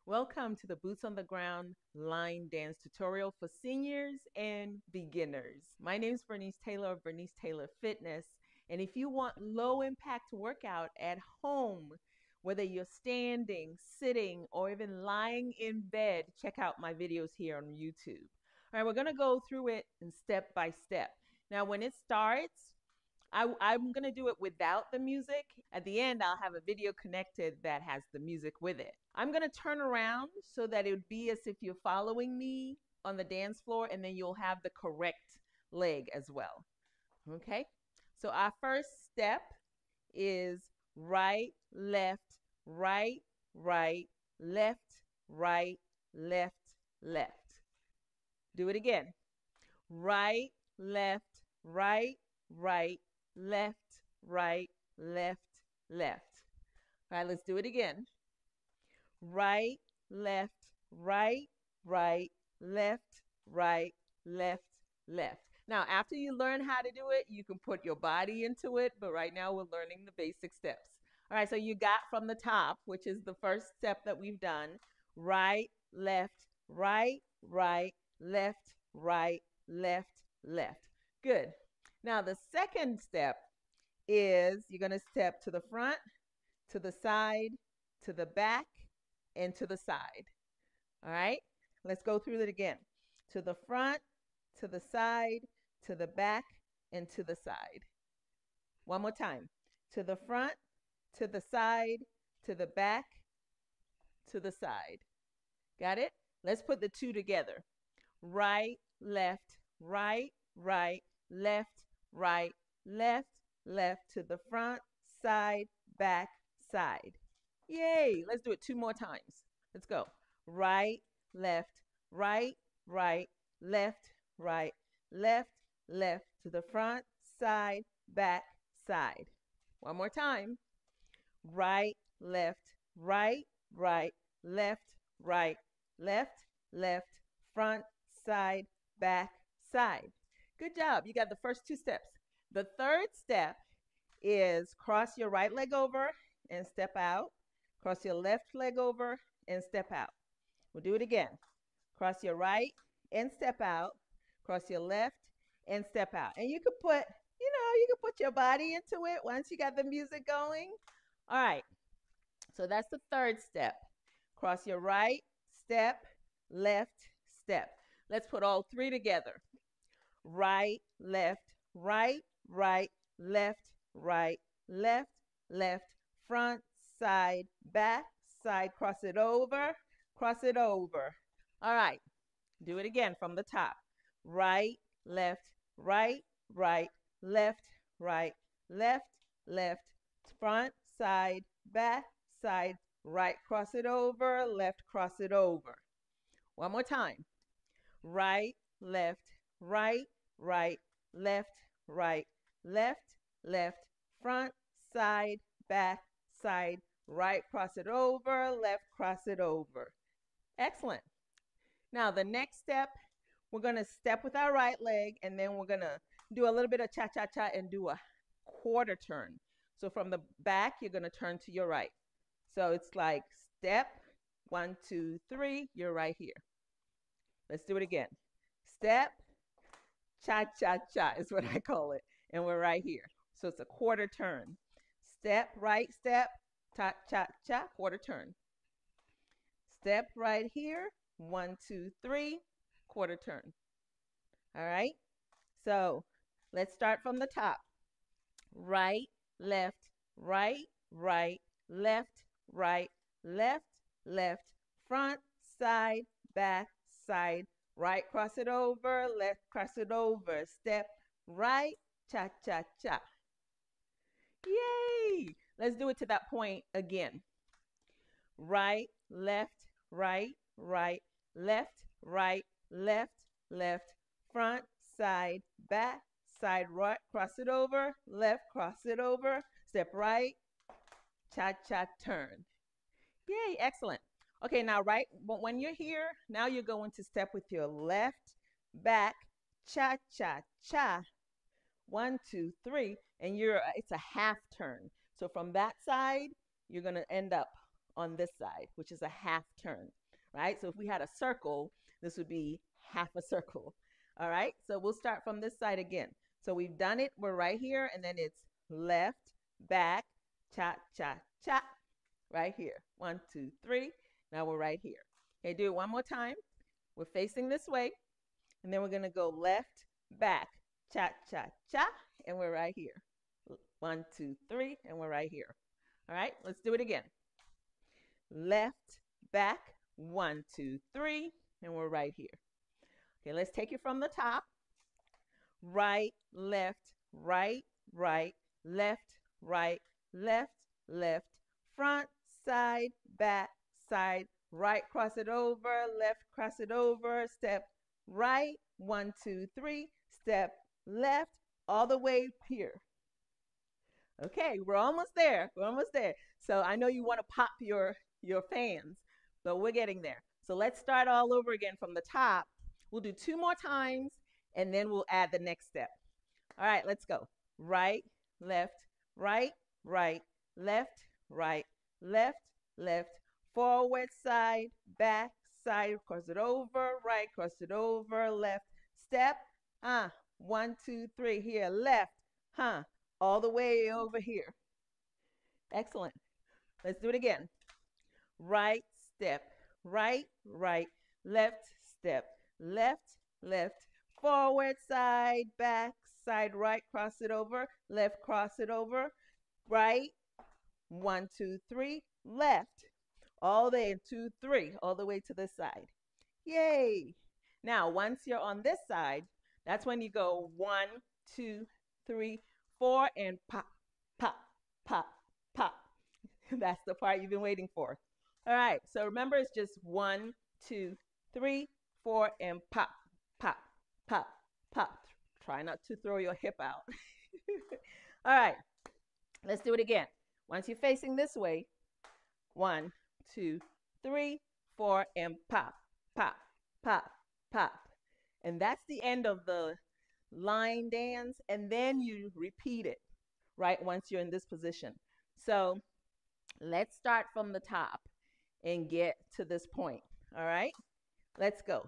Welcome to the Boots on the Ground line dance tutorial for seniors and beginners. My name is Bernice Taylor of Bernice Taylor Fitness. And if you want low impact workout at home, whether you're standing, sitting, or even lying in bed, check out my videos here on YouTube. All right, we're going to go through it in step by step. Now, when it starts, I'm going to do it without the music. At the end, I'll have a video connected that has the music with it. I'm going to turn around so that it would be as if you're following me on the dance floor, and then you'll have the correct leg as well. Okay? So our first step is right, left, right, right, left, right, left, left. Do it again. Right, left, right, right, left, right, left, left. All right, let's do it again. Right, left, right, right, left, right, left, left. Now, after you learn how to do it, you can put your body into it, but right now we're learning the basic steps. All right, so you got from the top, which is the first step that we've done, right, left, right, right, left, right, left, left. Good. Now, the second step is you're going to step to the front, to the side, to the back, and to the side. All right? Let's go through it again. To the front, to the side, to the back, and to the side. One more time. To the front, to the side, to the back, to the side. Got it? Let's put the two together. Right, left, right, right, left, right, left, left, to the front, side, back, side. Yay! Let's do it two more times. Let's go. Right, left, right, right, left, right, left, left, to the front, side, back, side. One more time. Right, left, right, right, left, right, left, left, front, side, back, side. Good job. You got the first two steps. The third step is cross your right leg over and step out. Cross your left leg over and step out. We'll do it again. Cross your right and step out. Cross your left and step out. And you could put, you could put your body into it once you got the music going. All right. So that's the third step. Cross your right, step, left, step. Let's put all three together. Right, left, right, right, left, right, left, left, front, side, back, side, cross it over, cross it over. All right, do it again from the top. Right, left, right, right, left, right, left, left, front, side, back, side, right, cross it over, left, cross it over. One more time. Right, left, right, right, left, right, left, left, front, side, back, side, right, cross it over, left, cross it over. Excellent. Now, the next step, we're going to step with our right leg, and then we're going to do a little bit of cha-cha-cha and do a quarter turn. So from the back, you're going to turn to your right. So it's like step, 1, 2, 3, you're right here. Let's do it again. Step, cha-cha-cha is what I call it. And we're right here. So it's a quarter turn. Step, right step, cha-cha-cha, quarter turn. Step right here, 1, 2, 3, quarter turn. All right? So let's start from the top. Right, left, right, right, left, right, left, left, front, side, back, side, right, cross it over, left, cross it over, step, right, cha-cha-cha. Yay! Let's do it to that point again. Right, left, right, right, left, right, left, left, front, side, back, side, right, cross it over, left, cross it over, step right, cha-cha turn. Yay, excellent. Okay, now right, but when you're here, now you're going to step with your left, back, cha-cha-cha. 1, 2, 3, and it's a half turn. So from that side, you're going to end up on this side, which is a half turn, right? So if we had a circle, this would be half a circle. All right, so we'll start from this side again. So we've done it, we're right here, and then it's left, back, cha, cha, cha, right here. 1, 2, 3. Now we're right here. Okay, do it one more time. We're facing this way, and then we're gonna go left, back, cha, cha, cha, and we're right here. 1, 2, 3, and we're right here. All right, let's do it again. Left, back, 1, 2, 3, and we're right here. Okay, let's take it from the top. Right, left, right, right, left, right, left, left, front, side, back, side, right, cross it over, left, cross it over, step right, 1, 2, 3, step left, all the way here. Okay, we're almost there. We're almost there. So I know you want to pop your fans, but we're getting there. So let's start all over again from the top. We'll do 2 more times, and then we'll add the next step. All right, let's go. Right, left, right, right, left, right, left, left, forward, side, back, side, cross it over, right, cross it over, left, step, 1, 2, 3, here, left, all the way over here. Excellent. Let's do it again. Right step, right, right, left step, left, left, forward, side, back, side, right, cross it over, left, cross it over, right, 1, 2, 3, left, all the way, 2, 3, all the way to this side. Yay! Now, once you're on this side, that's when you go 1, 2, 3, 4, and pop, pop, pop, pop. That's the part you've been waiting for. All right, so remember it's just 1, 2, 3, 4, and pop, pop, pop, pop. Try not to throw your hip out. All right, let's do it again. Once you're facing this way, 1, 2, 3, 4, and pop, pop, pop, pop. And that's the end of the line dance, and then you repeat it, right, once you're in this position. So let's start from the top and get to this point, all right? Let's go.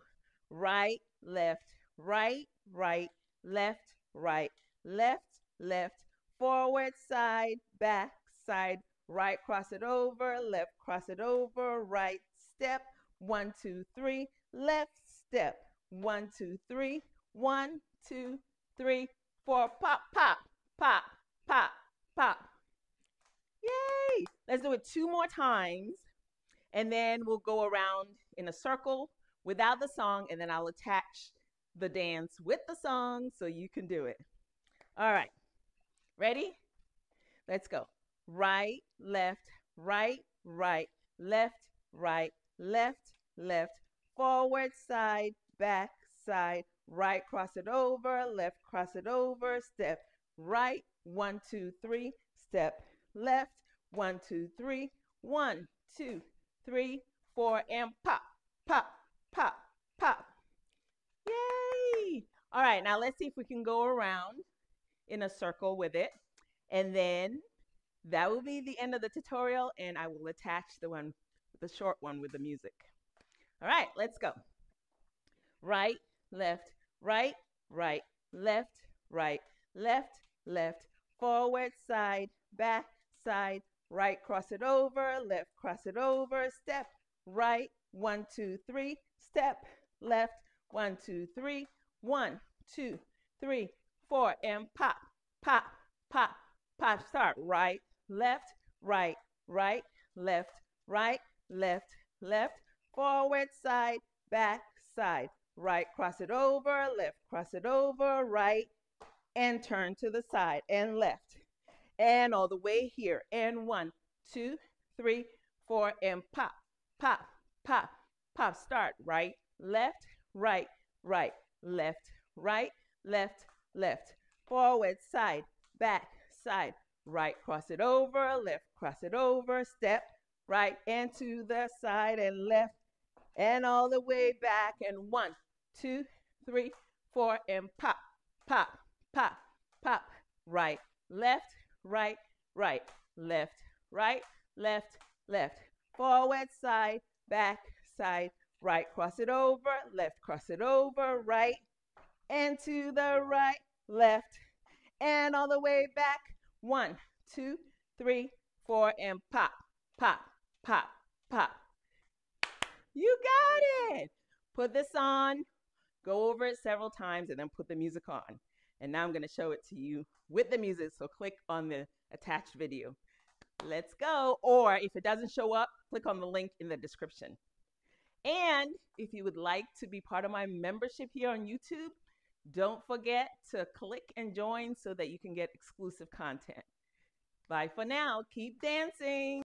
Right, left, right, right, left, right, left, left, forward, side, back, side, right, cross it over, left, cross it over, right, step, 1, 2, 3, left, step, 1, 2, 3, 1, 2, 3, 4, pop, pop, pop, pop, pop. Yay! Let's do it 2 more times, and then we'll go around in a circle without the song, and then I'll attach the dance with the song so you can do it. All right, ready? Let's go. Right, left, right, right, left, right, left, left, forward, side, back, side, right, cross it over, left, cross it over, step right, 1, 2, 3, step left, 1, 2, 3, 1, 2, 3, 4, and pop, pop, pop, pop. Yay! All right, now let's see if we can go around in a circle with it. And then that will be the end of the tutorial, and I will attach the short one with the music. All right, let's go. Right, left, right, right, left, right, left, left, forward, side, back, side, right, cross it over, left, cross it over, step, right, 1, 2, 3, step, left, 1, 2, 3, 1, 2, 3, 4, and pop, pop, pop, pop. Start right, left, right, right, left, right, left, left, forward, side, back, side, right, cross it over, left, cross it over, right, and turn to the side, and left, and all the way here, and 1, 2, 3, 4, and pop, pop, pop, pop. Start right, left, right, right, left, right, left, left, forward, side, back, side, right, cross it over, left, cross it over, step, right, and to the side, and left, and all the way back, and 1, 2, 3, 4, and pop, pop, pop, pop, right, left, right, right, left, right, left, left, forward, side, back, side, right, cross it over, left, cross it over, right, and to the right, left, and all the way back. 1, 2, 3, 4, and pop, pop, pop, pop. You got it. Put this on, go over it several times, and then put the music on. And now I'm going to show it to you with the music, so click on the attached video. Let's go. Or if it doesn't show up, click on the link in the description. And if you would like to be part of my membership here on YouTube, don't forget to click and join so that you can get exclusive content. Bye for now. Keep dancing.